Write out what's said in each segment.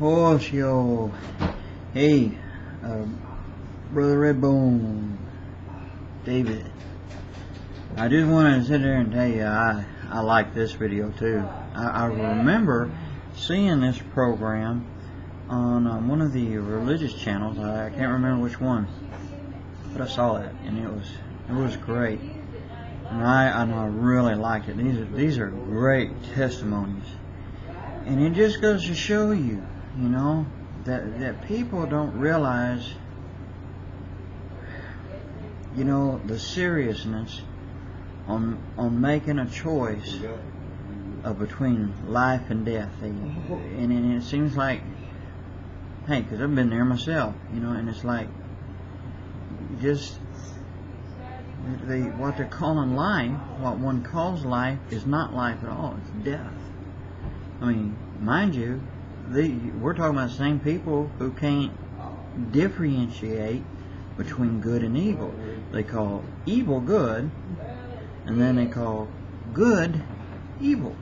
Horseo. Hey, uh, Brother Redbone, David. I just wanted to sit there and tell you I like this video too. I remember seeing this program on one of the religious channels. I can't remember which one, but I saw it and it was great. And I really liked it. These are great testimonies, and it just goes to show you, that people don't realize, the seriousness on making a choice between life and death. And it seems like, hey, because I've been there myself, and it's like just what they're calling life, what one calls life, is not life at all. It's death. I mean, mind you, we're talking about the same people who can't differentiate between good and evil. They call evil good, and then they call good evil.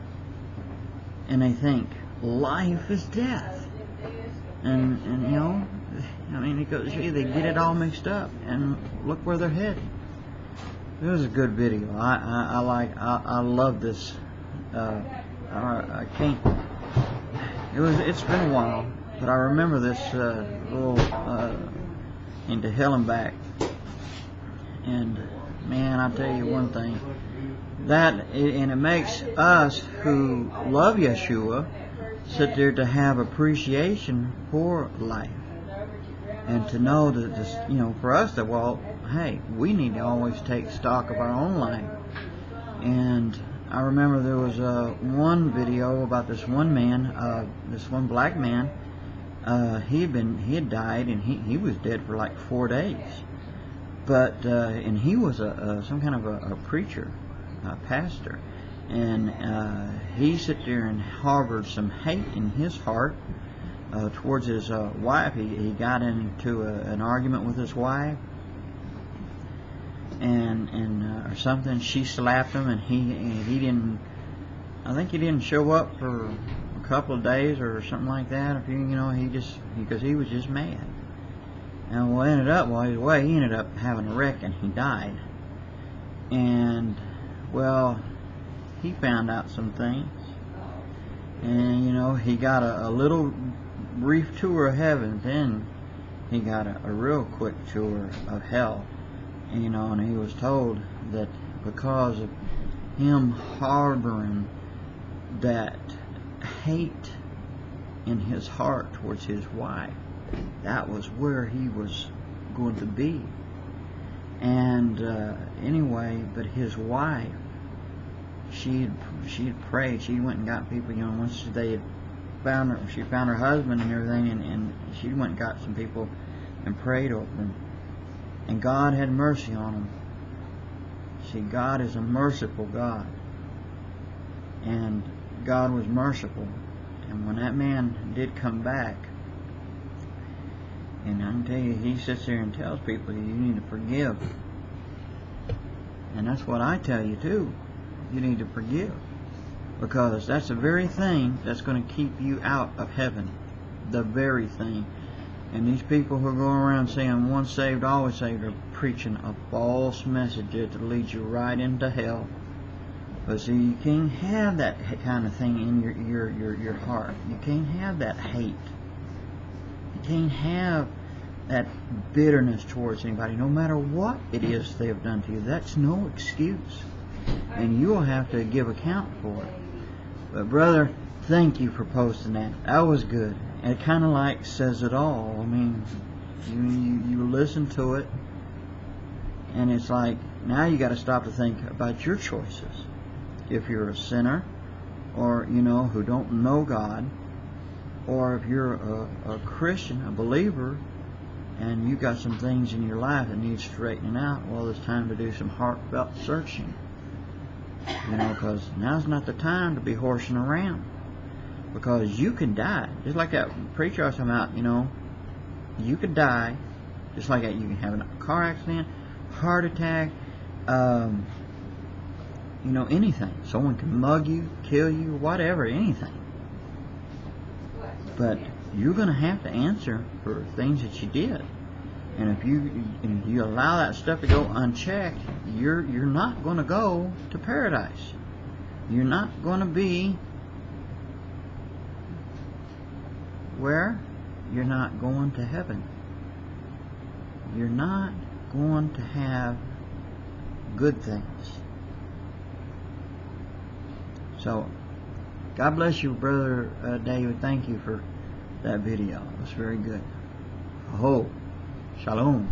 And they think life is death. And because they get it all mixed up, and look where they're headed. It was a good video. I love this. I can't. It's been a while, but I remember this little Into Hell and Back. And man, I tell you one thing. And it makes us who love Yeshua sit there to have appreciation for life, and to know that this, for us that, well, hey, we need to always take stock of our own life. And I remember there was one video about this one man, this one black man. He had died, and he was dead for like 4 days. But and he was some kind of a preacher, a pastor, and he sat there and harbored some hate in his heart towards his wife. He got into an argument with his wife, and or something. She slapped him, and he didn't. I think he didn't show up for a couple of days or something like that. Because he was just mad. And what ended up, while he was away, he ended up having a wreck and he died. And well, he found out some things, and he got a little brief tour of heaven. Then he got a real quick tour of hell. And he was told that because of him harboring that hate in his heart towards his wife, that was where he was going to be. And anyway, but his wife, she'd prayed. She went and got people, once they had found her, she found her husband and everything, and she went and got some people and prayed over them. And God had mercy on them. See, God is a merciful God. And God was merciful. And when that man did come back, and I can tell you, he sits there and tells people, you need to forgive. And that's what I tell you too. You need to forgive. Because that's the very thing that's going to keep you out of heaven. The very thing. And these people who are going around saying once saved, always saved are preaching a false message that leads you right into hell. But see, you can't have that kind of thing in your heart. You can't have that hate. You can't have that bitterness towards anybody, no matter what it is they have done to you. That's no excuse. And you will have to give account for it. But brother, thank you for posting that. That was good. It kind of like says it all. I mean, you listen to it, and it's like, now you got to stop to think about your choices. If you're a sinner, or who don't know God, or if you're a Christian, a believer, and you got some things in your life that need straightening out, well, it's time to do some heartfelt searching. Because now's not the time to be horsing around. Because you can die. Just like that preacher I was talking about, you could die. Just like that, you can have a car accident, heart attack, anything. Someone can mug you, kill you, whatever, anything. But you're going to have to answer for things that you did. And if you allow that stuff to go unchecked, you're not going to go to paradise. You're not going to be where? You're not going to heaven. You're not going to have good things. So, God bless you, Brother David. Thank you for that video. It was very good. Oh, shalom.